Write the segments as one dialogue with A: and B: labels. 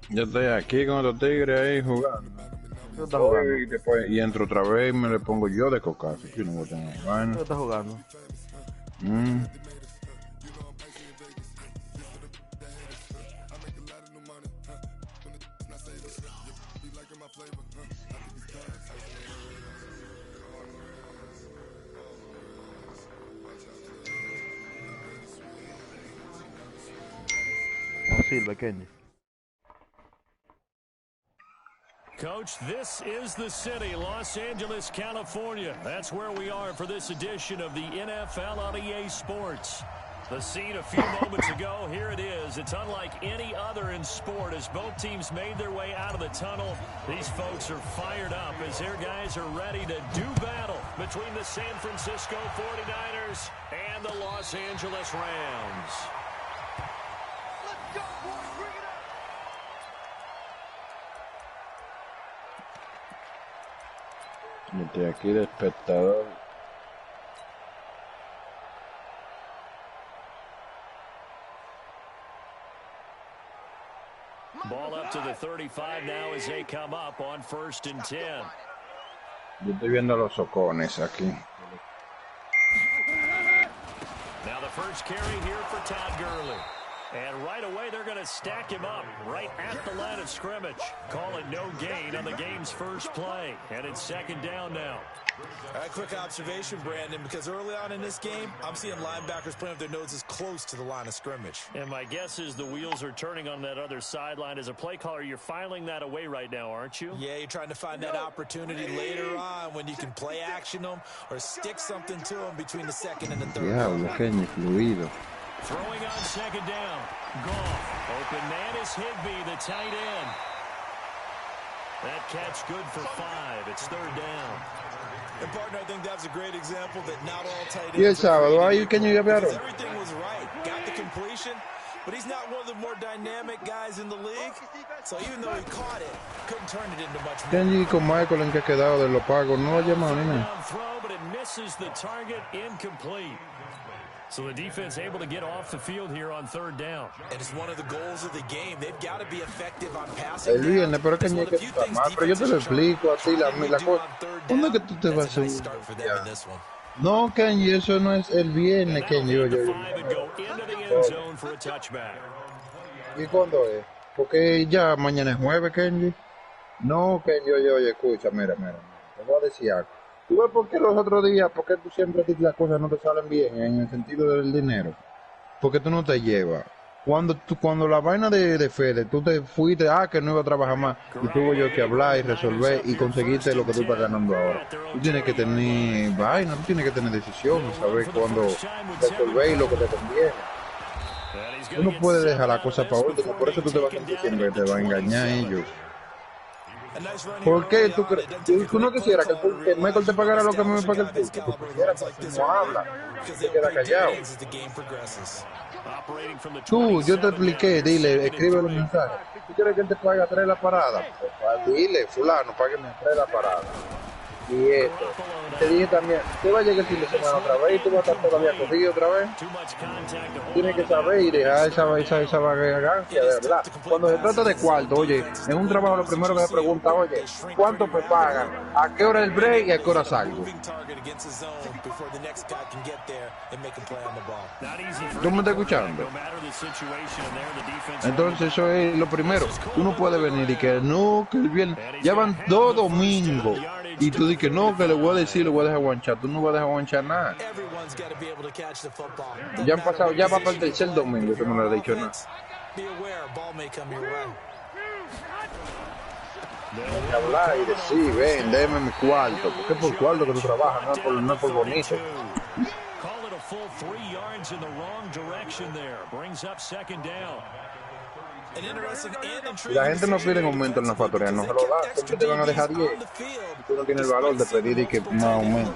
A: Yo estoy aquí con los tigres ahí jugando.
B: ¿Qué estás jugando?
A: Y después y entro otra vez y me le pongo yo de cocazo. Yo no voy a tener vaina.
B: ¿Qué estás jugando?
A: Mm.
B: No sirve, Kenny.
C: Coach, this is the city, Los Angeles, California. That's where we are for this edition of the NFL on EA Sports. The scene a few moments ago, here it is. It's unlike any other in sport as both teams made their way out of the tunnel. These folks are fired up as their guys are ready to do battle between the San Francisco 49ers and the Los Angeles Rams. Let's go, boys. Bring it up.
A: Estoy aquí de espectador.
C: Ball up to the 35 now as they come up on 1st and 10.
A: Yo estoy viendo a los socones aquí.
C: Now the first carry here for Todd Gurley. And right away, they're going to stack him up right at the line of scrimmage. Call it no gain on the game's first play. And it's 2nd down now.
D: Quick observation, Brandon, because early on in this game, I'm seeing linebackers playing with their noses close to the line of scrimmage.
C: And my guess is the wheels are turning on that other sideline. As a play caller, you're filing that away right now, aren't you?
D: Yeah, you're trying to find that opportunity later on when you can play action them or stick something to them between the 2nd and the 3rd.
A: Diablo, Kenny, fluido.
C: Throwing on 2nd down. Goff. Open man is Higbee, the tight end. That catch good for 5. It's 3rd down.
D: And partner, I think that's a great example that not all tight ends.
A: Yes, sábado, ahí Kenny
D: because everything was right. Got the completion, but he's not one of the more dynamic guys in the league. So even though he caught it, couldn't turn it into much more.
A: Kenny con Michael en que ha quedado de los pagos, no lo ha llamado ni nada.
C: Throw, but it misses the target, incomplete. So the defense able to get off the field here on 3rd down.
D: And it's one of the goals of the game. They've got to be effective on passing.
A: El viernes, pero que ni que está mal, pero yo te lo explico a ti la cosa. ¿Dónde que tú te vas a ir? No, Kenny, eso no es el viernes, Kenny. ¿Y cuándo es? Porque ya mañana es jueves, Kenny. No, Kenny, oye, escucha, mira, te voy a decir algo. ¿Tú ves por qué los otros días, por qué tú siempre dices las cosas no te salen bien en el sentido del dinero? Porque tú no te llevas. Cuando la vaina de Fede, tú te fuiste, que no iba a trabajar más, y tuvo yo que hablar y resolver y conseguiste lo que tú estás ganando ahora. Tú tienes que tener vaina, tú tienes que tener decisiones, saber cuándo resolver y lo que te conviene. Tú no puedes dejar la cosa para último, por eso tú te vas a sentir siempre que te va a engañar ellos. ¿Por qué tú crees? ¿Tú no quisieras que Michael te pagara lo que me paga el público? Tú quisieras que no habla, te queda callado. Yo te expliqué, dile, escribe los mensajes. ¿Tú quieres que él te pague 3 la parada? Pues, dile, fulano, págueme 3 la parada. Y esto. Te dije también, te va a llegar el fin de semana otra vez y tú vas a estar todavía cogido otra vez. Tienes que saber y dejar esa vagancia de verdad. Cuando se trata de cuarto, oye, en un trabajo lo primero que se pregunta, oye, ¿cuánto me pagan? ¿A qué hora el break y a qué hora salgo? ¿Tú me estás escuchando? Entonces eso es lo primero. Tú no puedes venir y que no, que el viernes, ya van 2 domingos. Y tú dices que no, que le voy a decir, le voy a dejar guanchar. Tú no vas a dejar guanchar nada. Ya han pasado, ya va para el tercer domingo, que no le he dicho nada. Hablar y decir, ven, déjame mi cuarto. Porque es por cuarto que tú trabajas, no es por bonito. Y la gente no pide aumento en la factoría, no se lo da, siempre te van a dejar 10. Tú no tienes el valor de pedir y que más aumento.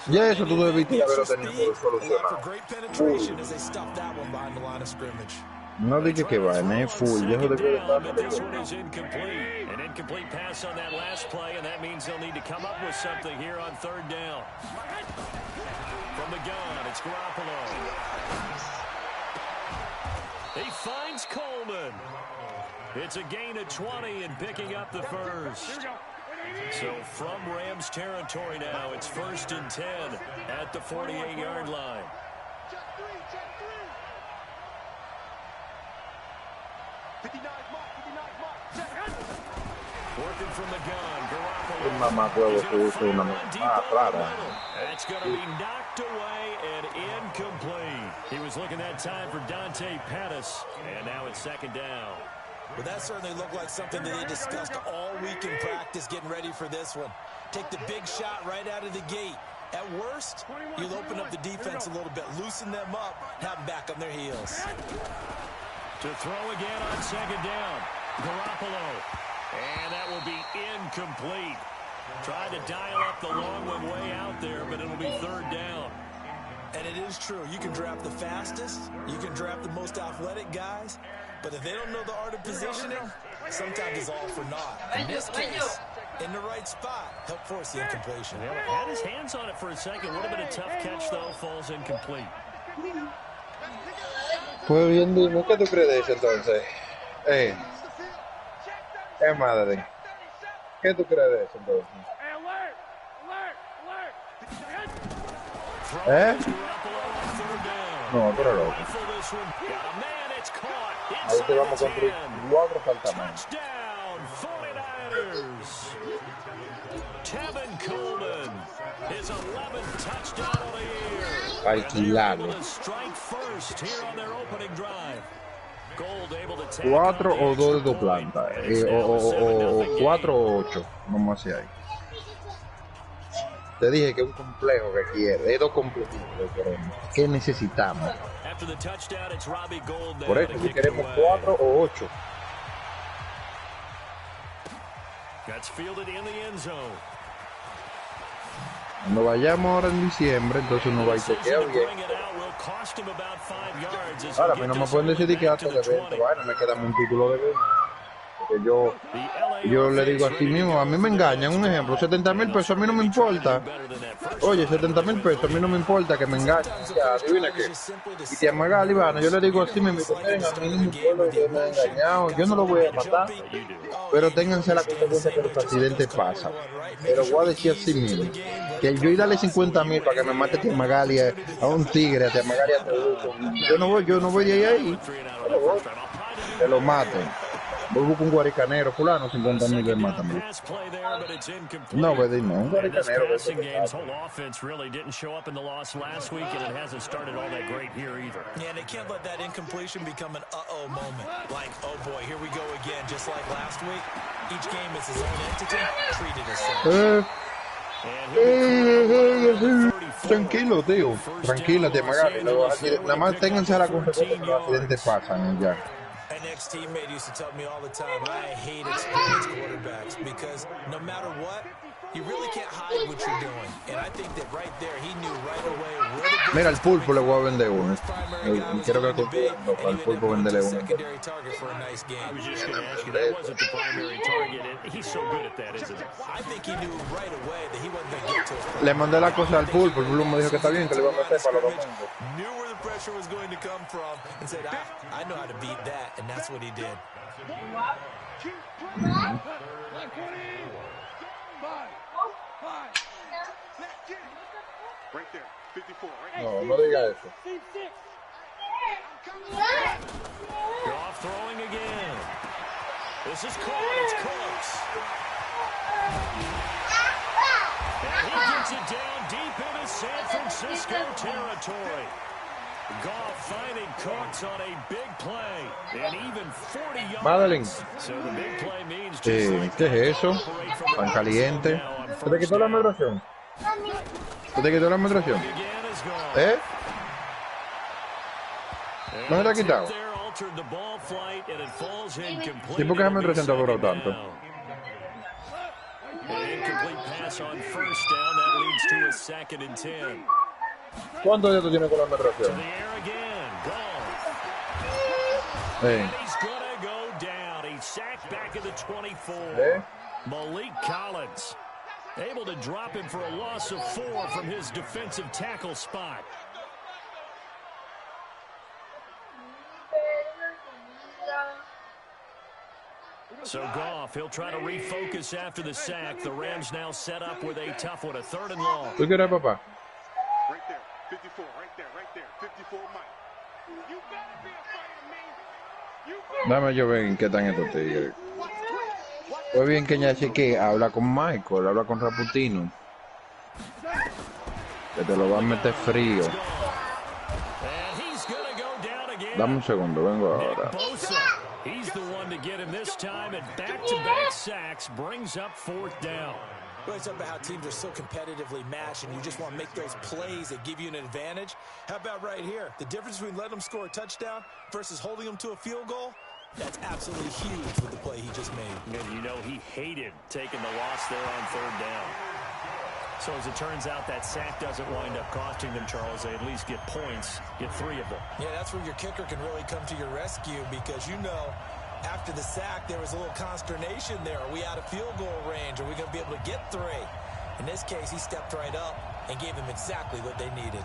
A: Ya eso tú debiste haberlo tenido solucionado. No dije que va, es full, ya eso debe estar.
C: Incomplete pass on that last play, and that means they'll need to come up with something here on 3rd down. From the gun, It's Garoppolo. He finds Coleman. It's a gain of 20 and picking up the first. So from Rams territory now, it's 1st and 10 at the 48-yard line. Working from the gun,
A: Un mamacuevo que usa una rara.
C: That's going to be knocked away and incomplete. He was looking that time for Dante Pettis, and now it's 2nd down.
D: Well, that certainly looked like something that they discussed all week in practice, getting ready for this one. Take the big shot right out of the gate. At worst, you'll open up the defense a little bit, loosen them up, have them back on their heels.
C: To throw again on 2nd down, Garoppolo. And that will be incomplete. Tried to dial up the long one way out there, but it'll be 3rd down.
D: And it is true. You can draft the fastest. You can draft the most athletic guys. But if they don't know the art of positioning, sometimes it's all for naught. In this case, in the right spot, help force the incompletion.
C: Well, had his hands on it for a second. Would have been a tough catch, though. Falls incomplete.
A: Pues bien, dime, ¿qué tú crees de eso entonces? Madre. ¿Qué tú crees de eso entonces? No, pero loco. Ahí te vamos a construir 4 faltamentos.
C: Tevin Coleman, his 11th touchdown of the year.
A: Alquilarlo.
C: Strike first here on their opening drive.
A: 4 o 2 de 2 plantas, o 4 o 8, vamos hacia ahí. Te dije que es un complejo que quiere, es 2 complejos que queremos. ¿Qué necesitamos? Por eso, si queremos 4 o 8. Cuando vayamos ahora en diciembre, entonces uno va y chequea bien. Ahora, a mí no me pueden decidir que hasta de 20, bueno, me queda un título de 20. Porque yo le digo así mismo, a mí me engañan, un ejemplo, 70,000 pesos a mí no me importa. Oye, 70,000 pesos a mí no me importa que me engañen. Ya, adivina qué. Y te amaga Ivana, yo le digo así mismo, miren, a mí no me importa que me han engañado, yo no lo voy a matar. Pero ténganse la consecuencia que los accidentes pasan. Pero voy a decir así mismo, que yo y darle 50,000 para que me mate Tia Magali a un tigre, a Tia Magali a Tebuco. Yo no voy de ahí. Que lo maten. Voy a buscar un guaricanero, fulano, 50,000 de mátame. No, pues no, un guaricanero.
D: Yeah, and they can't let that incompletion become an uh-oh moment. Like, oh boy, here we go again, just like last week. Each game is its own entity, treated as such.
A: Tranquilo, tío. Tranquila, Tia Magali. Nada más ténganse la consecuencia que los accidentes pasan y ya.
D: An ex-teammate used to tell me all the time, I hate experienced quarterbacks because no matter what, you really can't hide what you're doing. And I think that right there, he knew right away where the
A: Mira, el pulpo le voy a vender uno. Quiero que al pulpo venderle uno.
C: I was just going to ask you, that wasn't the primary target, and he's so good at that, isn't he?
D: I think he knew right away that he wasn't going to get to his
A: Le mandé la cosa al pulpo, el pulpo me dijo que está bien, que le iba a meter para los domingos.
D: knew where the pressure was going to come from and said, I know how to beat that, and that's what he did.
A: No, no diga eso.
C: Goff throwing again. This is caught. It's Cooks. And he gets it down deep into San Francisco territory. Goff finding Cooks on a big play. And even 40 yards.
A: Madeline.
C: So the big play means just like
A: ¿Qué es eso? Tan caliente. ¿Se te quitó la moderación? ¿Se te quitó la moderación? ¿Eh? ¿No se te ha quitado? ¿Y por qué la moderación te ha durado tanto? ¿Cuánto días tú tienes con la moderación?
C: Malik Collins able to drop him for a loss of 4 from his defensive tackle spot. So Goff, he'll try to refocus after the sack. The Rams now set up with a tough one, a 3rd and long.
A: ¿Tú quieres, papá?
E: Right there, 54, right there, 54, Mike. You better be afraid of me. You better.
A: Dame yo ver en qué están estos tigres. Pues bien que Ñachique habla con Michael, habla con Raputino. Que te lo va a meter frío.
C: And he's gonna go down again.
A: Dame un segundo, vengo ahora.
C: Bosa, he's the one to get him this time, and back-to-back sacks brings up 4th down.
D: Really talk about how teams are so competitively matched and you just want to make those plays that give you an advantage. How about right here? The difference between letting them score a touchdown versus holding them to a field goal, that's absolutely huge with the play he just made.
C: And you know he hated taking the loss there on 3rd down. So as it turns out, that sack doesn't wind up costing them, Charles. They at least get points, get 3 of them.
D: Yeah, that's where your kicker can really come to your rescue because you know after the sack, there was a little consternation there. Are we out of field goal range? Are we going to be able to get 3? In this case, he stepped right up and gave them exactly what they needed.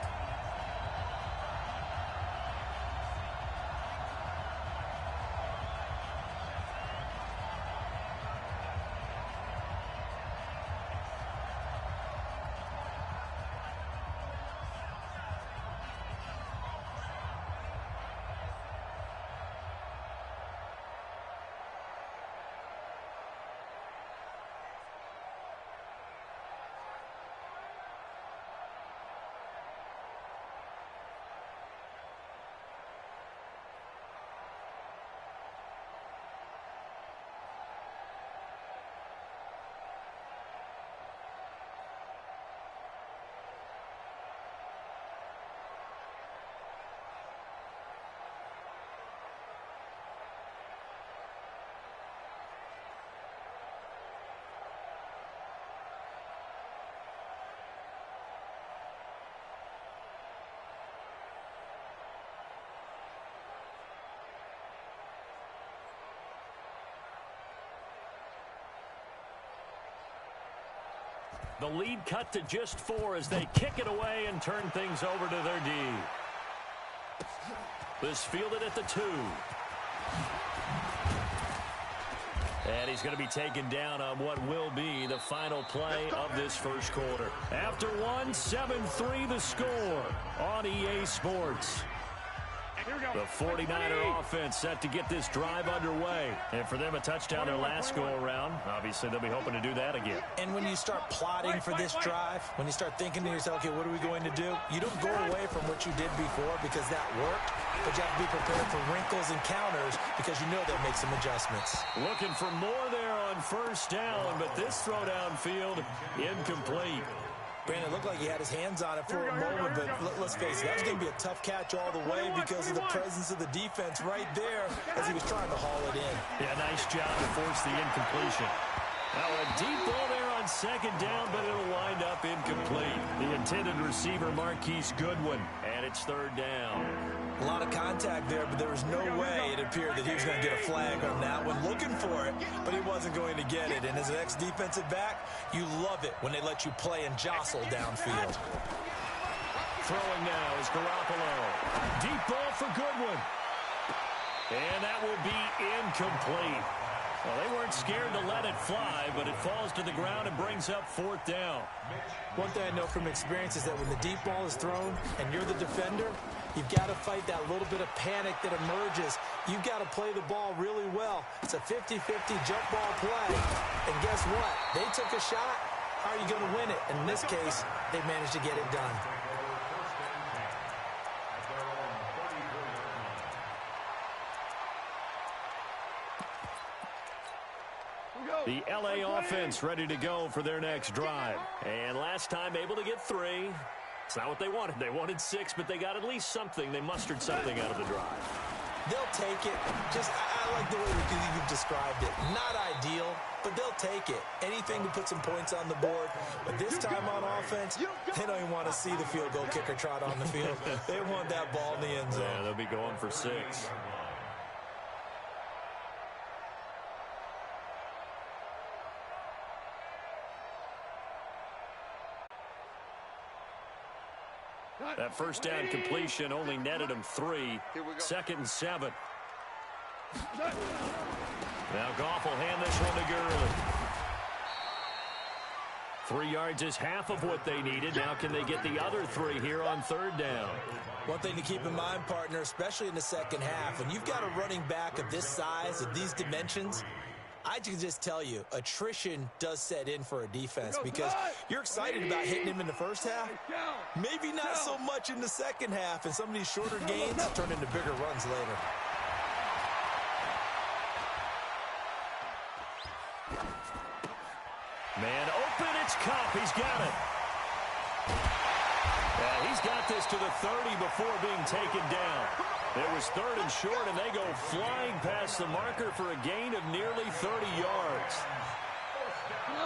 C: The lead cut to just 4 as they kick it away and turn things over to their D. This fielded at the 2. And he's going to be taken down on what will be the final play of this first quarter. After 1, 7-3 the score on EA Sports. The 49er offense set to get this drive underway. And for them, a touchdown their last go-around. Obviously, they'll be hoping to do that again.
D: And when you start plotting for this drive, when you start thinking to yourself, okay, what are we going to do? You don't go away from what you did before because that worked, but you have to be prepared for wrinkles and counters because you know they'll make some adjustments.
C: Looking for more there on 1st down, but this throw downfield incomplete.
D: Brandon looked like he had his hands on it for a moment, but let's face it, that was going to be a tough catch all the way because of the presence of the defense right there as he was trying to haul it in.
C: Yeah, nice job to force the incompletion. Now a deep ball there on 2nd down, but it'll wind up incomplete. The intended receiver, Marquise Goodwin, and it's 3rd down.
D: A lot of contact there, but there was no way it appeared that he was going to get a flag on that one. Looking for it, but he wasn't going to get it. And as an ex-defensive back, you love it when they let you play and jostle downfield.
C: Throwing now is Garoppolo. Deep ball for Goodwin. And that will be incomplete. Well, they weren't scared to let it fly, but it falls to the ground and brings up 4th down.
D: One thing I know from experience is that when the deep ball is thrown and you're the defender, you've got to fight that little bit of panic that emerges. You've got to play the ball really well. It's a 50-50 jump ball play. And guess what? They took a shot. How are you going to win it? And in this case, they managed to get it done.
C: The LA offense ready to go for their next drive. And last time able to get 3. It's not what they wanted. They wanted 6, but they got at least something. They mustered something out of the drive.
D: They'll take it. I like the way you've described it. Not ideal, but they'll take it. Anything to put some points on the board. But this time on offense, they don't even want to see the field goal kicker trot on the field. They want that ball in the end zone.
C: Yeah, they'll be going for 6. That first down completion only netted him 3. 2nd and 7. Now Goff will hand this one to Gurley. 3 yards is half of what they needed. Now can they get the other 3 here on third down?
D: One thing to keep in mind, partner, especially in the second half, when you've got a running back of this size, of these dimensions, I can just tell you, attrition does set in for a defense because you're excited about hitting him in the first half. Maybe not so much in the second half, and some of these shorter gains turn into bigger runs later.
C: Man open, it's Kupp. He's got it. Yeah, he's got this to the 30 before being taken down. It was third and short, and they go flying past the marker for a gain of nearly 30 yards.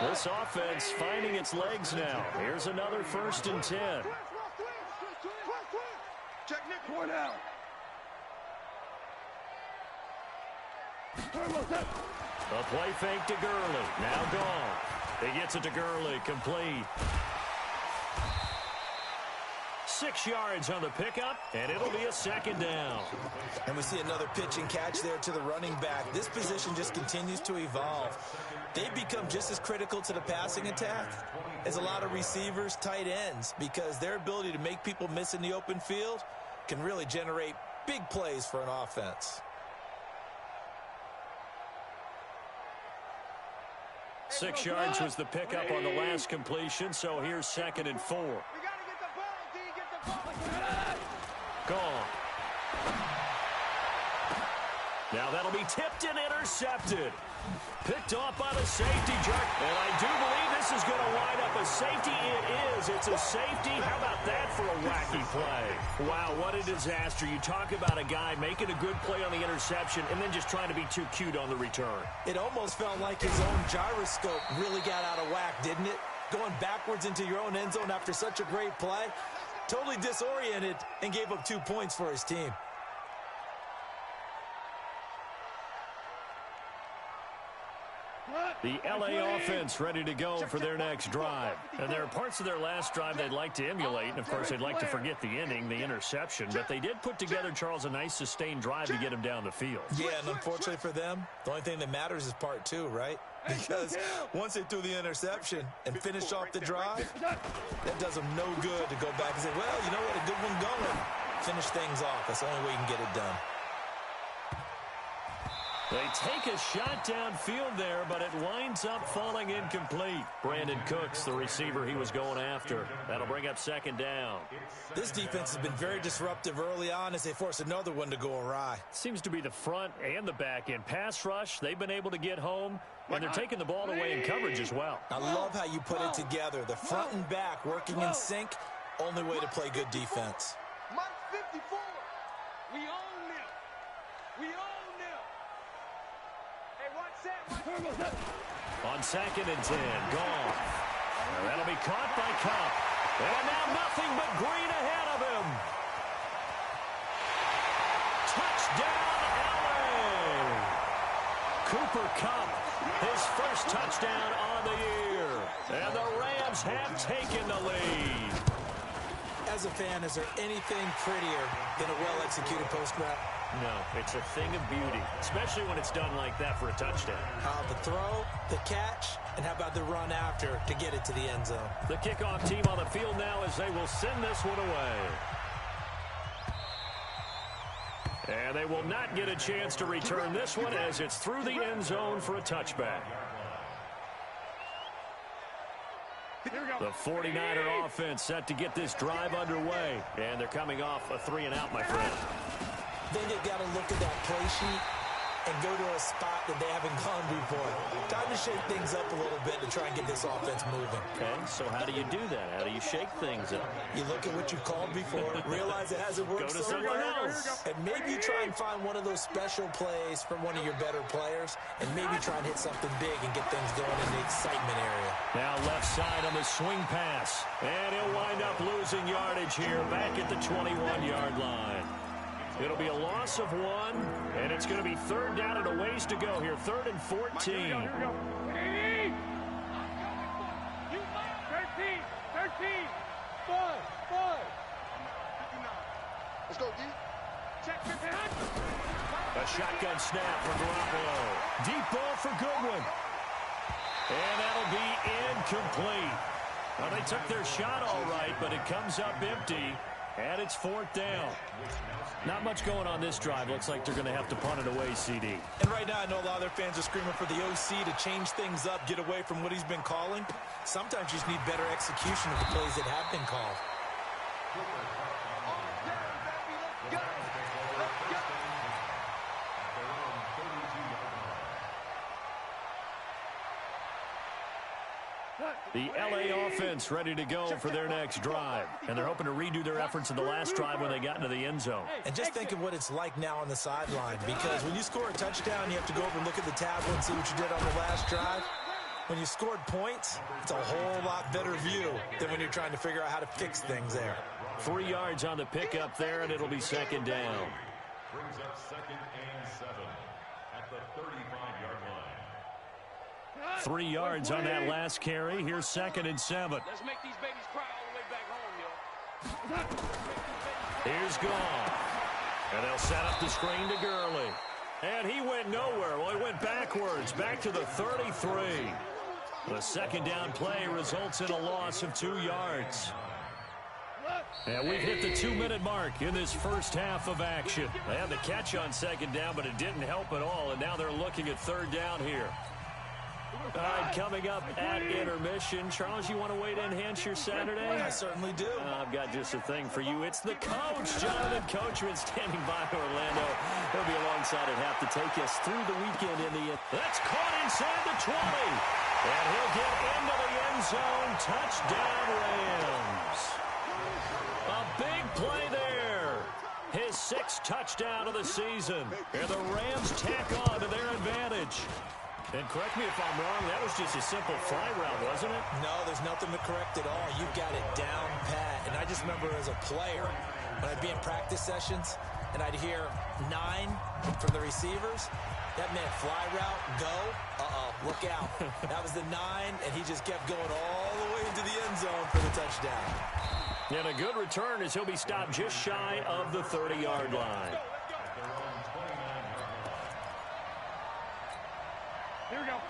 C: This offense finding its legs now. Here's another 1st and 10.
E: Check Nick. 4 down.
C: A play fake to Gurley. Now gone. He gets it to Gurley. Complete. 6 yards on the pickup, and it'll be a 2nd down.
D: And we see another pitch and catch there to the running back. This position just continues to evolve. They've become just as critical to the passing attack as a lot of receivers, tight ends, because their ability to make people miss in the open field can really generate big plays for an offense.
C: 6 yards was the pickup on the last completion, so here's 2nd and 4. Gone. Now that'll be tipped and intercepted. Picked off by the safety, jerk. And I do believe this is going to wind up a safety. It is. It's a safety. How about that for a wacky play? Wow, what a disaster. You talk about a guy making a good play on the interception and then just trying to be too cute on the return.
D: It almost felt like his own gyroscope really got out of whack, didn't it? Going backwards into your own end zone after such a great play. Totally disoriented and gave up 2 points for his team.
C: The LA offense ready to go for their next drive. And there are parts of their last drive they'd like to emulate. And, of course, they'd like to forget the ending, the interception. But they did put together, Charles, a nice sustained drive to get him down the field.
D: Yeah, and unfortunately for them, the only thing that matters is part 2, right? Because once they threw the interception and finished off the drive, that does them no good to go back and say, well, you know what, a good one going. Finish things off. That's the only way you can get it done.
C: They take a shot downfield there, but it winds up falling incomplete. Brandon Cooks, the receiver he was going after. That'll bring up 2nd down.
D: This defense has been very disruptive early on as they force another one to go awry.
C: Seems to be the front and the back end. Pass rush, they've been able to get home, and they're taking the ball away in coverage as well.
D: I love how you put it together. The front and back working in sync, only way to play good defense.
E: Mike 54. We own them. We own them. Hey, watch that.
C: On 2nd and 10, gone. That'll be caught by Kupp. And now nothing but green ahead of him. Touchdown, LA. Cooper Kupp, his first touchdown on the year. And the Rams have taken the lead.
D: As a fan, is there anything prettier than a well-executed post route?
C: No, it's a thing of beauty, especially when it's done like that for a touchdown.
D: The throw, the catch, and how about the run after to get it to the end zone?
C: The kickoff team on the field now as they will send this one away. And they will not get a chance to return this one as it's through the end zone for a touchback. The 49er offense set to get this drive underway. And they're coming off a 3-and-out, my friend.
D: Then you got to look at that play sheet and go to a spot that they haven't gone before. Time to shake things up a little bit to try and get this offense moving.
C: Okay, so how do you do that? How do you shake things up?
D: You look at what you've called before, realize it hasn't worked
C: Go to
D: so
C: someone
D: well,
C: else.
D: and maybe you try and find one of those special plays from one of your better players, and maybe try and hit something big and get things going in the excitement area.
C: Now left side on the swing pass, and he'll wind up losing yardage here back at the 21-yard line. It'll be a loss of 1, and it's going to be 3rd down and a ways to go here. 3rd and 14.
E: Here we go. 13. 13. 5. 59. Let's go, D.
C: A shotgun snap for Garoppolo. Deep ball for Goodwin. And that'll be incomplete. Well, they took their shot all right, but it comes up empty, and it's 4th down. Not much going on this drive. Looks like they're going to have to punt it away, CD.
D: And right now, I know a lot of their fans are screaming for the OC to change things up, get away from what he's been calling. Sometimes you just need better execution of the plays that have been called.
C: The LA offense ready to go for their next drive. And they're hoping to redo their efforts in the last drive when they got into the end zone.
D: And just think of what it's like now on the sideline, because when you score a touchdown, you have to go over and look at the tablet and see what you did on the last drive. When you scored points, it's a whole lot better view than when you're trying to figure out how to fix things there.
C: 3 yards on the pickup there, and it'll be 2nd down.
F: Brings up 2nd and 7 at the 35-yard line.
C: 3 yards on that last carry. Here's 2nd and 7.
E: Let's make these babies cry all the way back home, yo.
C: Here's Gone. And they'll set up the screen to Gurley. And he went nowhere. Well, he went backwards, back to the 33. The 2nd down play results in a loss of 2 yards. And we've hit the 2-minute mark in this first half of action. They had the catch on 2nd down, but it didn't help at all. And now they're looking at 3rd down here. All right, coming up at intermission. Charles, you want to wait to enhance your Saturday?
D: I certainly do.
C: I've got just a thing for you. It's the coach, Jonathan Coachman, standing by Orlando. He'll be alongside at half to take us through the weekend in the end. That's caught inside the 20. And he'll get into the end zone. Touchdown, Rams. A big play there. His 6th touchdown of the season. And the Rams tack on to their advantage. And correct me if I'm wrong, that was just a simple fly route, wasn't it?
D: No, there's nothing to correct at all. You've got it down pat. And I just remember as a player, when I'd be in practice sessions, and I'd hear 9 from the receivers, that meant fly route, go, look out. That was the 9, and he just kept going all the way into the end zone for the touchdown.
C: And a good return as he'll be stopped just shy of the 30-yard line.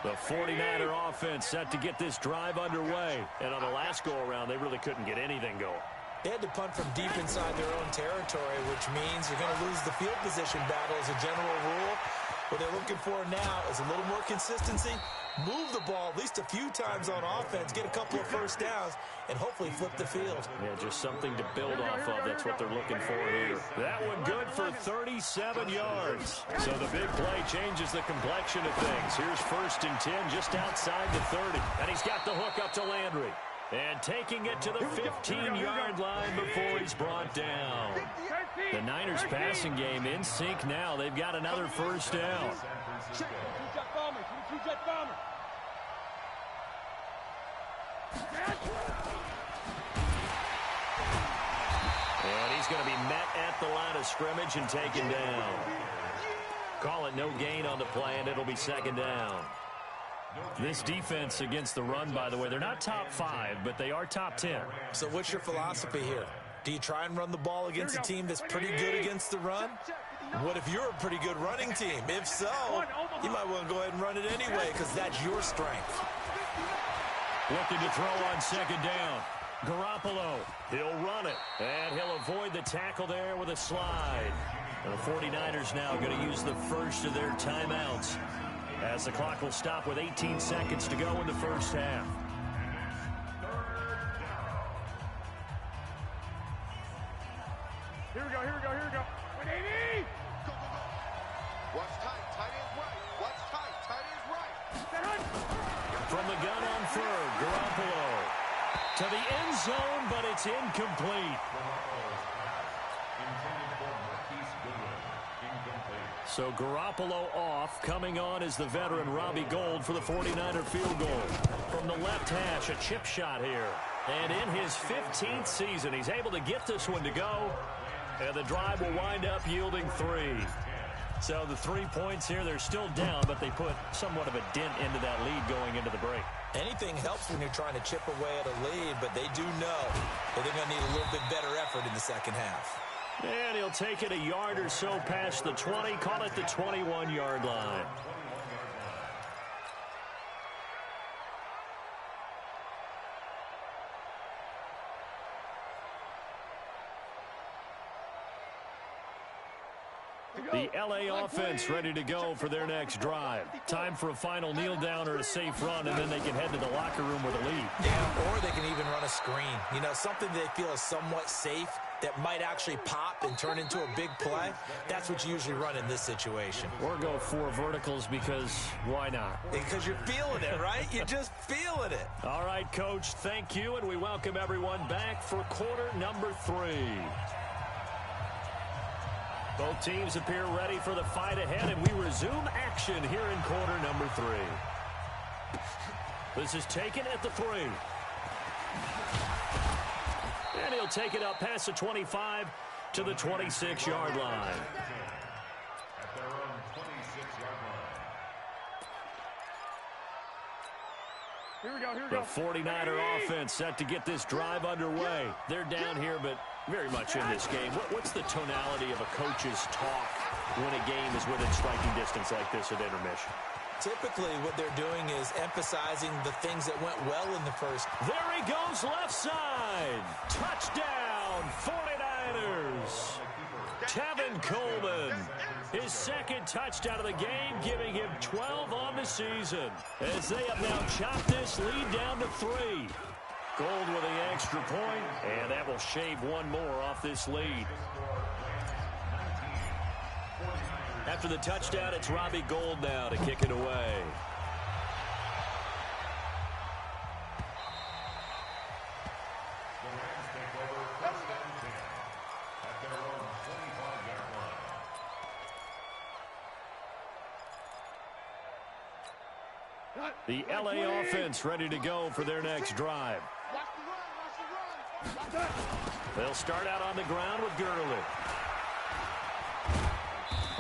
C: The 49er offense set to get this drive underway. And on the last go-around, they really couldn't get anything going.
D: They had to punt from deep inside their own territory, which means you're going to lose the field position battle as a general rule. What they're looking for now is a little more consistency, move the ball at least a few times on offense, get a couple of first downs, and hopefully flip the field.
C: Yeah, just something to build off of. That's what they're looking for here. That one good for 37 yards. So the big play changes the complexion of things. Here's 1st and 10 just outside the 30. And he's got the hook up to Landry. And taking it to the 15-yard line before he's brought down. The Niners passing game in sync now. They've got another first down. And he's going to be met at the line of scrimmage and taken down. Call it no gain on the play, and it'll be 2nd down. This defense against the run, by the way, they're not top 5, but they are top 10.
D: So what's your philosophy here? Do you try and run the ball against a team that's pretty good against the run? What if you're a pretty good running team? If so, you might want to go ahead and run it anyway because that's your strength.
C: Looking to throw on 2nd down. Garoppolo, he'll run it, and he'll avoid the tackle there with a slide. And the 49ers now going to use the first of their timeouts, as the clock will stop with 18 seconds to go in the first half.
E: Here we go. Wait, Navy! Go. Watch tight. Tight ends right. Watch tight. Tight ends right.
C: From the gun on 3rd, Garoppolo to the end zone, but it's incomplete. So Garoppolo off. Coming on is the veteran Robbie Gould for the 49er field goal. From the left hash, a chip shot here. And in his 15th season, he's able to get this one to go. And the drive will wind up yielding 3. So the 3 points here, they're still down, but they put somewhat of a dent into that lead going into the break.
D: Anything helps when you're trying to chip away at a lead, but they do know that they're going to need a little bit better effort in the second half.
C: And he'll take it a yard or so past the 20, call it the 21-yard line. The LA offense ready to go for their next drive. Time for a final kneel down or a safe run, and then they can head to the locker room with a lead.
D: Yeah, or they can even run a screen. You know, something they feel is somewhat safe that might actually pop and turn into a big play. That's what you usually run in this situation.
C: Or go 4 verticals because why not?
D: Because you're feeling it, right? You're just feeling it.
C: All right, Coach, thank you, and we welcome everyone back for quarter number 3. Both teams appear ready for the fight ahead, and we resume action here in quarter number 3. This is taken at the 3. And he'll take it up past the 25 to the 26-yard line.
F: At their own 26-yard line.
E: Here we go.
C: The 49er offense set to get this drive underway. They're down here, but very much in this game. What's the tonality of a coach's talk when a game is within striking distance like this at intermission?
D: Typically, what they're doing is emphasizing the things that went well in the first.
C: There he goes, left side. Touchdown, 49ers. Tevin Coleman, his second touchdown of the game, giving him 12 on the season. As they have now chopped this lead down to 3. Gold with the extra point, and that will shave one more off this lead. After the touchdown, it's Robbie Gould now to kick it away.
F: The Rams take over first and 10 at their own 25-yard line.
C: The LA offense ready to go for their next drive. They'll start out on the ground with Gurley.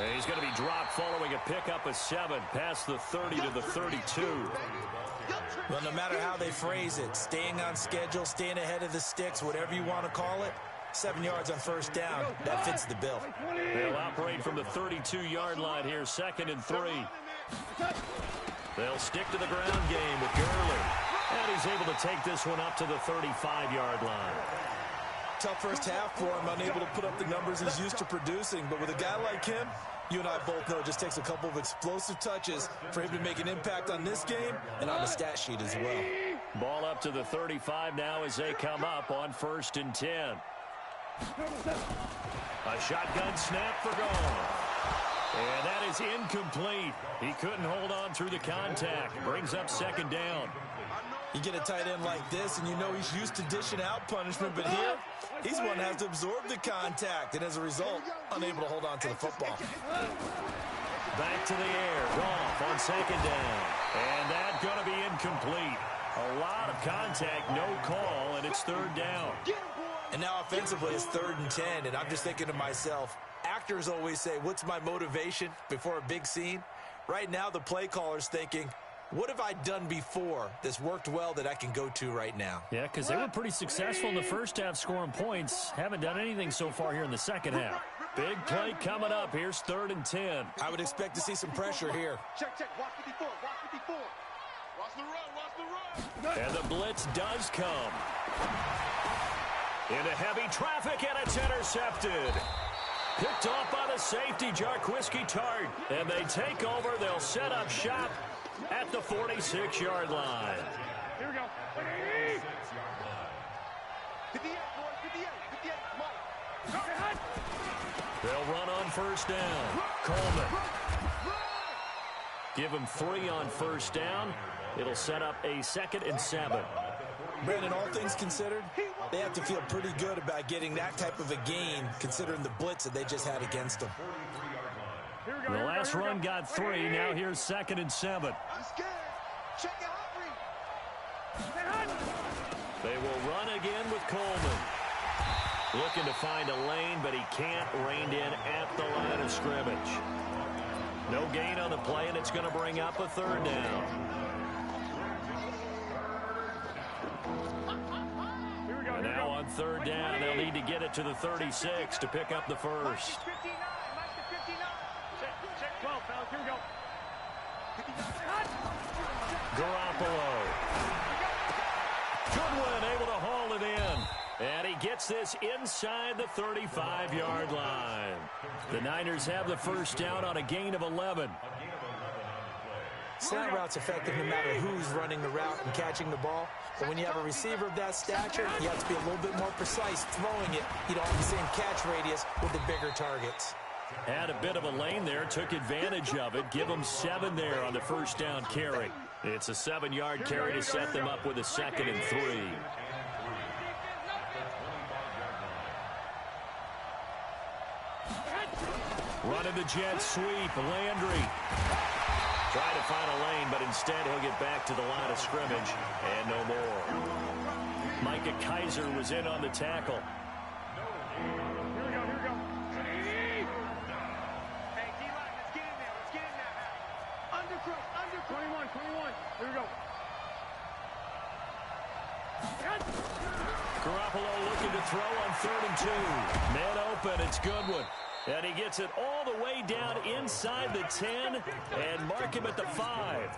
C: And he's going to be dropped following a pickup of 7 past the 30 to the 32.
D: Well, no matter how they phrase it, staying on schedule, staying ahead of the sticks, whatever you want to call it, 7 yards on first down, that fits the bill.
C: They'll operate from the 32-yard line here, 2nd and 3. They'll stick to the ground game with Gurley. And he's able to take this one up to the 35-yard line.
D: Tough first half for him, unable to put up the numbers he's used to producing. But with a guy like him, you and I both know it just takes a couple of explosive touches for him to make an impact on this game and on the stat sheet as well.
C: Ball up to the 35 now as they come up on 1st and 10. A shotgun snap for goal. And that is incomplete. He couldn't hold on through the contact. Brings up 2nd down.
D: You get a tight end like this, and you know he's used to dishing out punishment, but here, he's one that has to absorb the contact, and as a result, unable to hold on to the football.
C: Back to the air. Goff on 2nd down. And that's going to be incomplete. A lot of contact, no call, and it's 3rd down.
D: And now offensively, it's 3rd and 10, and I'm just thinking to myself, actors always say, what's my motivation before a big scene? Right now, the play caller's thinking, what have I done before that's worked well that I can go to right now?
C: Yeah, because they were pretty successful in the first half scoring points. Haven't done anything so far here in the second half. Big play coming up. Here's 3rd and 10.
D: I would expect to see some pressure here.
E: Check. Watch 54. Watch 54. Watch the run.
C: And the blitz does come. Into heavy traffic, and it's intercepted. Picked off by the safety, Jarquiski Tart. And they take over. They'll set up shop at the 46-yard line.
E: Here we go. 58, boys. 58. Come on.
C: They'll run on 1st down. Coleman. Give him 3 on 1st down. It'll set up a 2nd and 7.
D: Brandon, all things considered, they have to feel pretty good about getting that type of a gain, considering the blitz that they just had against them.
C: The last run got 3. Now here's 2nd and 7.
E: Check it out.
C: They will run again with Coleman. Looking to find a lane, but he can't. Reined in at the line of scrimmage. No gain on the play, and it's going to bring up a 3rd down. And now on third down. They'll need to get it to the 36 to pick up the first. Garoppolo. Goodwin able to haul it in. And he gets this inside the 35-yard line. The Niners have the first down on a gain of 11.
D: Slant route's effective no matter who's running the route and catching the ball. But when you have a receiver of that stature, you have to be a little bit more precise throwing it. You don't have the same catch radius with the bigger targets.
C: Had a bit of a lane there, took advantage of it. Give them 7 there on the first down carry. It's a 7-yard carry to set them up with a 2nd and 3. Running the jet sweep, Landry. Trying to find a lane, but instead he'll get back to the line of scrimmage, and no more. Micah Kaiser was in on the tackle.
E: Here we go, here we go. Hey, D-line, let's get in there, let's get in there. Under 21, here we go.
C: Garoppolo looking to throw on 3rd and 2. Man open, it's Goodwin. And he gets it all the way down inside the 10 and mark him at the 5.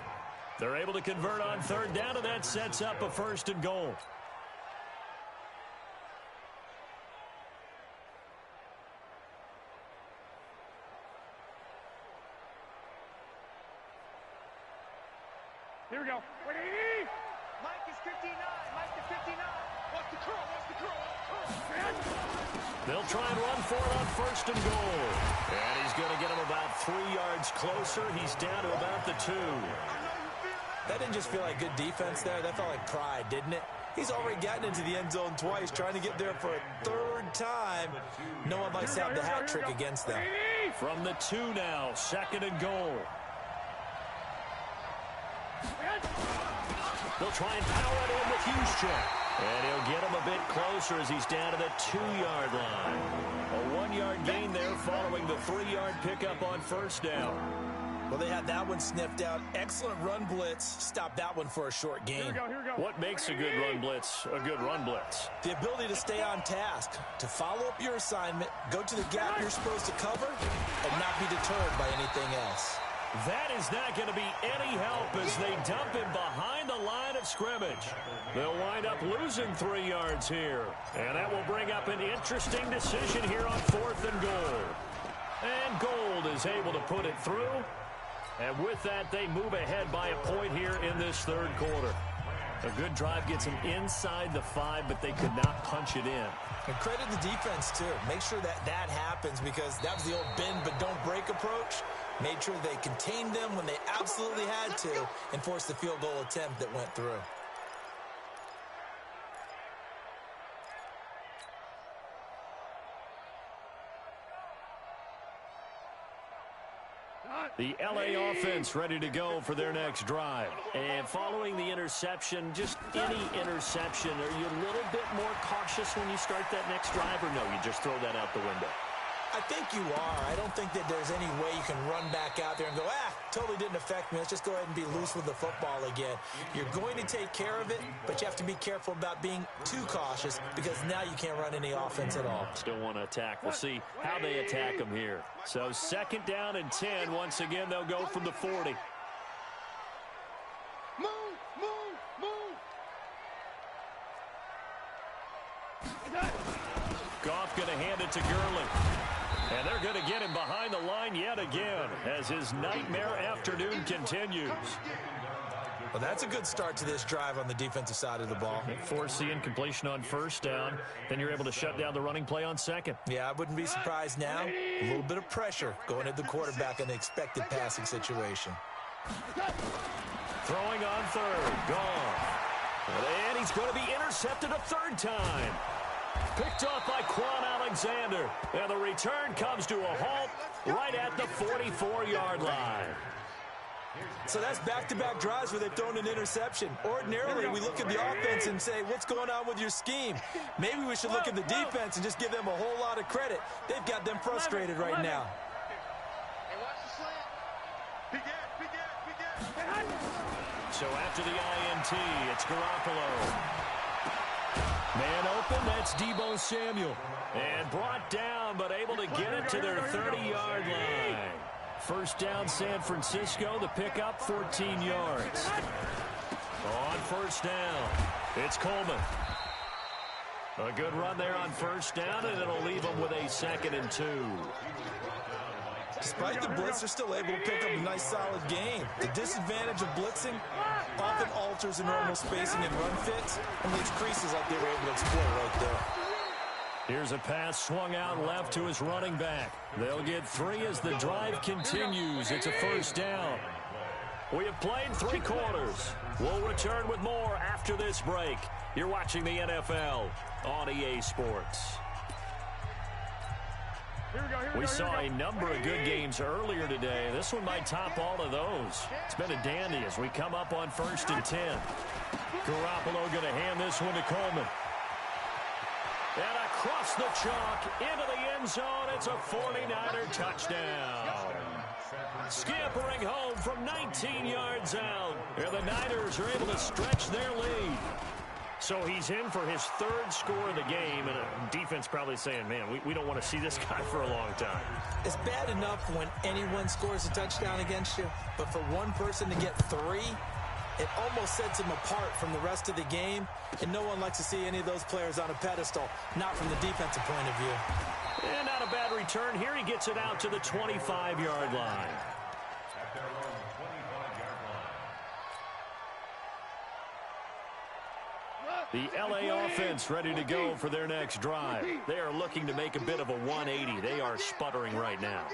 C: They're able to convert on 3rd down, and that sets up a 1st and goal.
E: Here we go. Mike is 59. Mike is 59. What's the curl? What's the curl?
C: They'll try and run for it on 1st and goal. And he's going to get him about 3 yards closer. He's down to about the 2.
D: That didn't just feel like good defense there. That felt like pride, didn't it? He's already gotten into the end zone twice, trying to get there for a 3rd time. No one likes to have the hat trick against them.
C: From the 2 now, 2nd and goal. They'll try and power it in with Juszczyk. And he'll get him a bit closer as he's down to the 2-yard line. A 1-yard gain there following the 3-yard pickup on 1st down.
D: Well, they had that one sniffed out. Excellent run blitz. Stop that one for a short gain.
E: Here we go.
C: What makes a good run blitz a good run blitz?
D: The ability to stay on task, to follow up your assignment, go to the gap you're supposed to cover, and not be deterred by anything else.
C: That is not going to be any help as they dump him behind the line of scrimmage. They'll wind up losing 3 yards here. And that will bring up an interesting decision here on 4th and goal. And Gold is able to put it through. And with that, they move ahead by a point here in this 3rd quarter. A good drive gets them inside the 5, but they could not punch it in.
D: And credit the defense, too. Make sure that happens because that was the old bend but don't break approach. Made sure they contained them when they absolutely had to and forced the field goal attempt that went through.
C: The LA offense ready to go for their next drive. And following the interception, just any interception, are you a little bit more cautious when you start that next drive, or no, you just throw that out the window?
D: I think you are. I don't think that there's any way you can run back out there and go, totally didn't affect me. Let's just go ahead and be loose with the football again. You're going to take care of it, but you have to be careful about being too cautious because now you can't run any offense at all.
C: Still want to attack. We'll see how they attack them here. So 2nd down and 10. Once again, they'll go from the 40.
E: Move.
C: Goff going to hand it to Gurley. And they're going to get him behind the line yet again as his nightmare afternoon continues.
D: Well, that's a good start to this drive on the defensive side of the ball.
C: Force the incompletion on 1st down. Then you're able to shut down the running play on 2nd.
D: Yeah, I wouldn't be surprised now. A little bit of pressure going at the quarterback in the expected passing situation.
C: Throwing on 3rd. Gone. And he's going to be intercepted a 3rd time. Picked off by Quan Alexander. And the return comes to a halt right at the 44-yard line.
D: So that's back-to-back drives where they've thrown an interception. Ordinarily, we look at the offense and say, what's going on with your scheme? Maybe we should look at the defense and just give them a whole lot of credit. They've got them frustrated right now.
E: Hey, watch the slant. Big
C: So after the INT, it's Garoppolo. Man And open, that's Deebo Samuel. And brought down, but able to get it to their 30-yard line. First down, San Francisco. The pickup, 14 yards. On first down, it's Coleman. A good run there on first down, and it'll leave them with a 2nd and 2.
D: Despite the blitz, they're still able to pick up a nice, solid game. The disadvantage of blitzing often alters the normal spacing and run fits and leaves creases like they were able to exploit right there.
C: Here's a pass swung out left to his running back. They'll get 3 as the drive continues. It's a first down. We have played 3 quarters. We'll return with more after this break. You're watching the NFL on EA Sports. We saw a number of good games earlier today. This one might top all of those. It's been a dandy as we come up on 1st and 10. Garoppolo going to hand this one to Coleman. And across the chalk into the end zone. It's a 49er touchdown. Scampering home from 19 yards out. And the Niners are able to stretch their lead. So he's in for his 3rd score of the game, and defense probably saying, man, we don't want to see this guy for a long time.
D: It's bad enough when anyone scores a touchdown against you, but for one person to get 3, it almost sets him apart from the rest of the game, and no one likes to see any of those players on a pedestal, not from the defensive point of view.
C: And not a bad return here. He gets it out to the 25-yard line. The LA offense ready to go for their next drive. They are looking to make a bit of a 180. They are sputtering right now.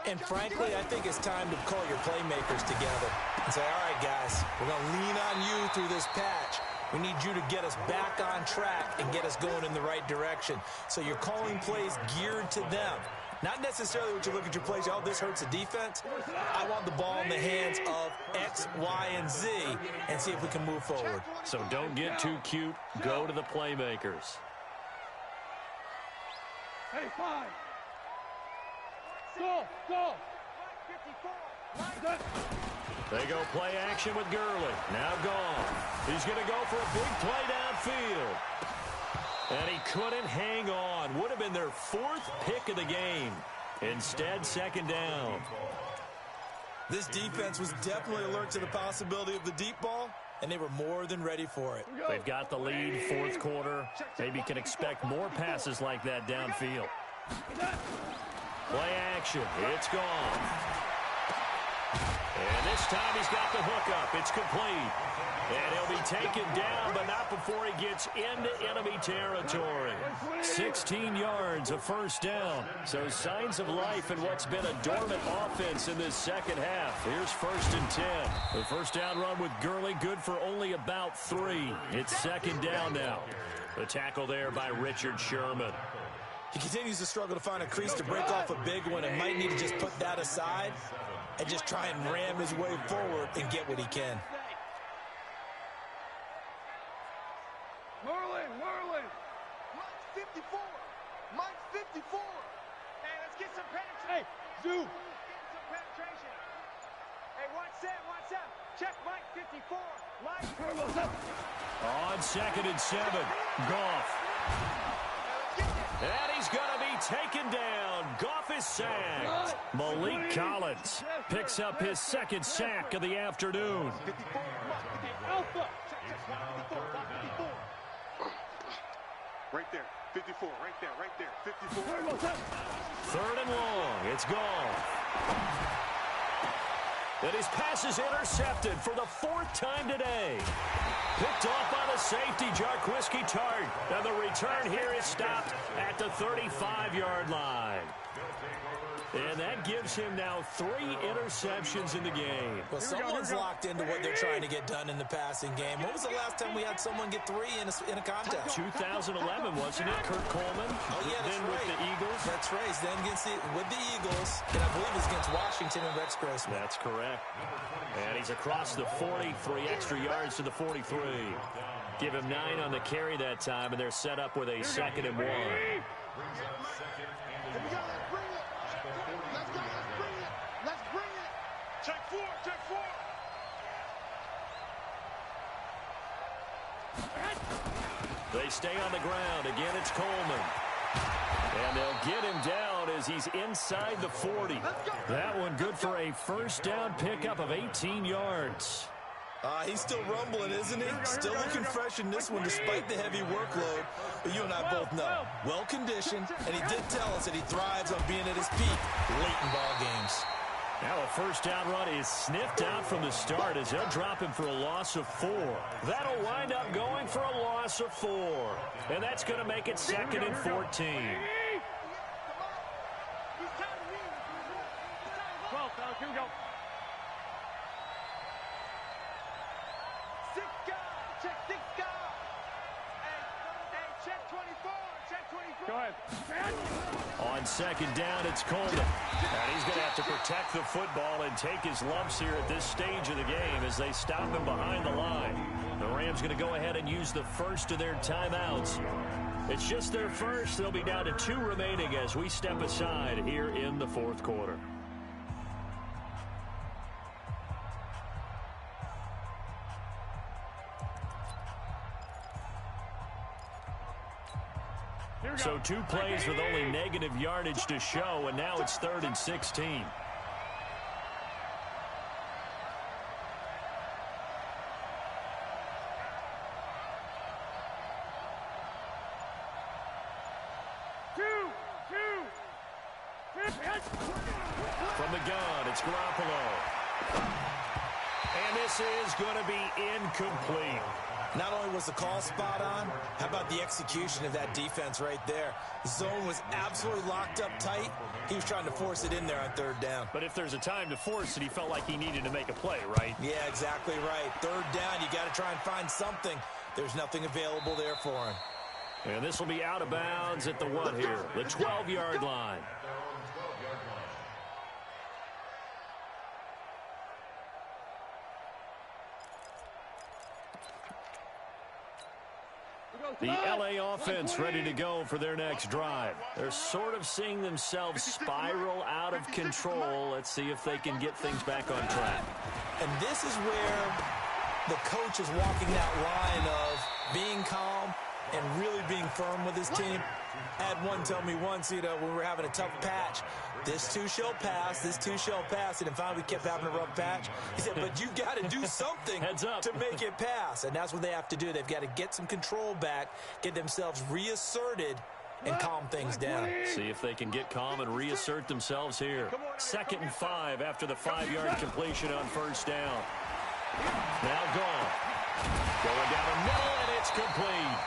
D: And frankly, I think it's time to call your playmakers together and say, all right, guys, we're going to lean on you through this patch. We need you to get us back on track and get us going in the right direction. So you're calling plays geared to them. Not necessarily what you look at your plays, oh, this hurts the defense. I want the ball in the hands of X, Y, and Z and see if we can move forward.
C: So don't get too cute. Go to the playmakers.
E: Hey, 5. Go, go.
C: They go play action with Gurley. Now gone. He's going to go for a big play downfield. And he couldn't hang on. Would have been their 4th pick of the game. Instead, 2nd down.
D: This defense was definitely alert to the possibility of the deep ball, and they were more than ready for it.
C: They've got the lead, 4th quarter. Maybe can expect more passes like that downfield. Play action. It's gone. And this time he's got the hookup. It's complete. And he'll be taken down, but not before he gets into enemy territory. 16 yards, a first down. So signs of life in what's been a dormant offense in this second half. Here's 1st and 10. The first down run with Gurley, good for only about 3. It's 2nd down now. The tackle there by Richard Sherman.
D: He continues to struggle to find a crease to break off a big one and might need to just put that aside and just try and ram his way forward and get what he can.
E: Merlin. Mike's 54. Mike's 54. Hey, let's get some penetration. Hey, Zoo. Get some penetration. Hey, watch that. Check Mike 54. Mike.
C: On 2nd and 7, Goff. And he's going to be taken down. Goff is sacked. Malik Collins picks up his 2nd sack of the afternoon.
E: Right there. 54. Right there. 54.
C: 3rd and long. It's Goff. And his pass is intercepted for the 4th time today. Picked off by the safety, Jarquiski Tart. And the return here is stopped at the 35-yard line. And that gives him now 3 interceptions in the game.
D: Well, someone's locked into what they're trying to get done in the passing game. When was the last time we had someone get 3 in a contest?
C: 2011, wasn't it? Kurt Coleman.
D: Oh, yeah, that's
C: then
D: right.
C: with the Eagles.
D: That's right. Then with the Eagles. And I believe it's against Washington and Rex Grossman.
C: That's correct. And he's across the 40, 3 extra yards to the 43. Give him 9 on the carry that time, and they're set up with a 2nd and 1.
E: Let's bring it. Check 4.
C: They they stay on the ground. Again, it's Coleman. And they'll get him down as he's inside the 40. That one good for a first down pickup of 18 yards.
D: He's still rumbling, isn't he? Still looking fresh in this one despite the heavy workload. But you and I both know, well-conditioned, and he did tell us that he thrives on being at his peak late in ball games.
C: Now a first down run is sniffed out from the start as they'll drop him for a loss of 4. That'll wind up going for a loss of 4. And that's going to make it 2nd and 14.
E: 12, fellas, here we go. 6 guys, check 6 guys. Hey, check 24, check 24. Go ahead.
C: On second down, it's Coleman. And he's going to have to protect the football and take his lumps here at this stage of the game as they stop him behind the line. The Rams going to go ahead and use the first of their timeouts. It's just their first. They'll be down to 2 remaining as we step aside here in the 4th quarter. So 2 plays with only negative yardage to show, and now it's 3rd and 16. From the gun, it's Garoppolo. And this is going to be incomplete.
D: Not only was the call spot on, how about the execution of that defense right there? The zone was absolutely locked up tight. He was trying to force it in there on 3rd down.
C: But if there's a time to force it, he felt like he needed to make a play, right?
D: Yeah, exactly right. 3rd down, you got to try and find something. There's nothing available there for him.
C: And this will be out of bounds at the 1 here, the 12-yard line. The LA offense ready to go for their next drive. They're sort of seeing themselves spiral out of control. Let's see if they can get things back on track.
D: And this is where the coach is walking that line of being calm and really being firm with his team. I had one tell me once, when we were having a tough patch, this too shall pass, this too shall pass. And finally we kept having a rough patch. He said, but you've got to do something
C: Heads up.
D: to make it pass. And that's what they have to do. They've got to get some control back, get themselves reasserted, and calm things down.
C: See if they can get calm and reassert themselves here. 2nd and 5 after the 5-yard completion on 1st down. Now gone. Going down the middle, and it's complete.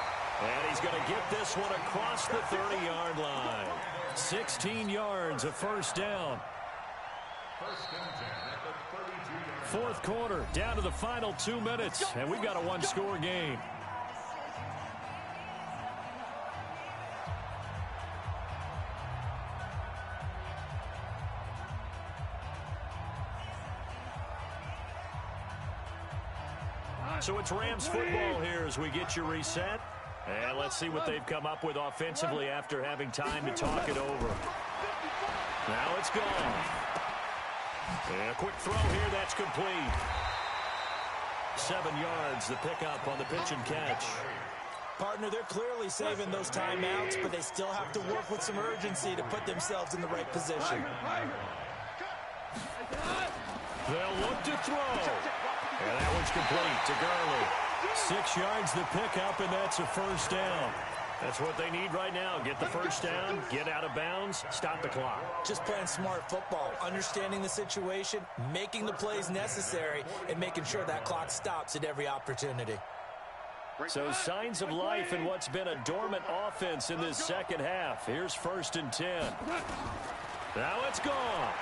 C: And he's going to get this one across the 30-yard line. 16 yards, a 1st down. 4th quarter, down to the final 2 minutes, and we've got a 1-score game. So it's Rams football here as we get you reset. And let's see what they've come up with offensively after having time to talk it over. Now it's gone. And a quick throw here, that's complete. 7 yards, the pickup on the pitch and catch.
D: Partner, they're clearly saving those timeouts, but they still have to work with some urgency to put themselves in the right position.
C: They'll look to throw. And that one's complete to Gurley. 6 yards the pickup, and that's a 1st down. That's what they need right now. Get the 1st down, get out of bounds, stop the clock.
D: Just playing smart football, understanding the situation, making the plays necessary, and making sure that clock stops at every opportunity.
C: So signs of life in what's been a dormant offense in this 2nd half. Here's 1st and 10. Now it's gone.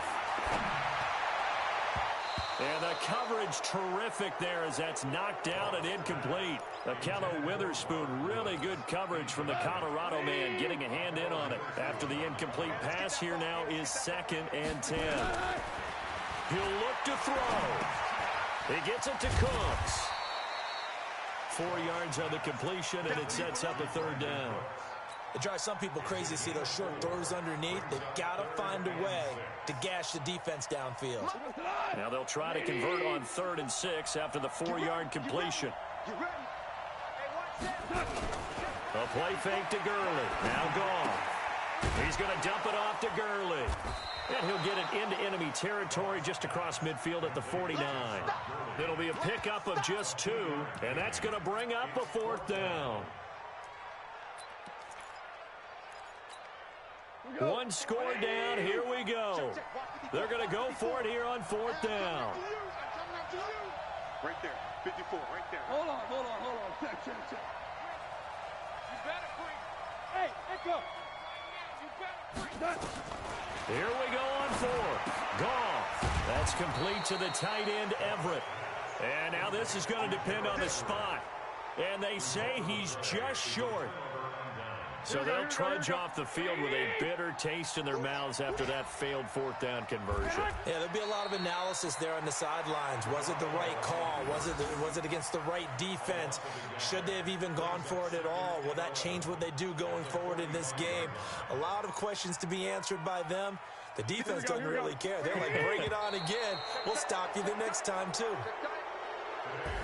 C: And the coverage terrific there as that's knocked down and incomplete. Akello Witherspoon, really good coverage from the Colorado man, getting a hand in on it. After the incomplete pass, here now is 2nd and 10. He'll look to throw. He gets it to Cooks. 4 yards on the completion, and it sets up a 3rd down.
D: It drives some people crazy to see those short throws underneath. They've got to find a way to gash the defense downfield.
C: Now they'll try to convert on 3rd and 6 after the 4-yard completion. A play fake to Gurley. Now Goff. He's going to dump it off to Gurley. And he'll get it into enemy territory just across midfield at the 49. It'll be a pickup of just 2, and that's going to bring up a 4th down. One score down. Here we go. They're going to go for it here on 4th down.
E: Right there, 54, right there. Hold on. Check. You better bring. Hey, Echo. You better bring.
C: Here we go on 4th. Goff. That's complete to the tight end, Everett. And now this is going to depend on the spot. And they say he's just short. So they'll trudge off the field with a bitter taste in their mouths after that failed 4th down conversion.
D: Yeah, there'll be a lot of analysis there on the sidelines. Was it the right call? Was it against the right defense? Should they have even gone for it at all? Will that change what they do going forward in this game? A lot of questions to be answered by them. The defense doesn't really care. They're like, bring it on again. We'll stop you the next time, too.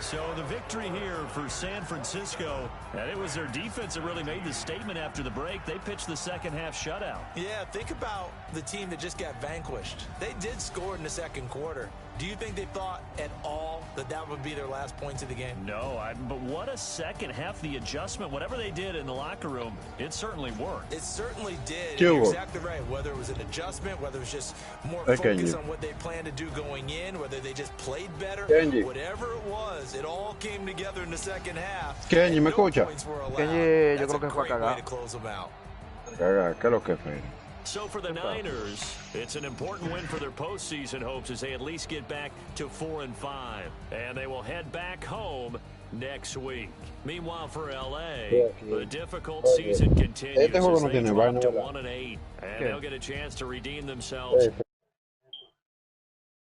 C: So the victory here for San Francisco, and it was their defense that really made the statement after the break. They pitched the second half shutout.
D: Yeah, think about the team that just got vanquished. They did score in the second quarter. Do you think they thought at all that that would be their last points of the game?
C: No, but what a second half. The adjustment, whatever they did in the locker room, it certainly worked.
D: It certainly did.
A: Sure.
D: You're exactly right. Whether it was an adjustment, whether it was just more focus on what they planned to do going in, whether they just played better, whatever it was, it all came together in the second half.
A: Kenji, ¿me escucha?
B: Kenji, yo creo que fue a cagar.
A: Cagar, ¿qué es lo que fue?
C: So for the Niners, it's an important win for their postseason hopes as they at least get back to 4-5. And they will head back home next week. Meanwhile, for L.A., the difficult season continues as they drop to 1-8. And they'll get a chance to redeem themselves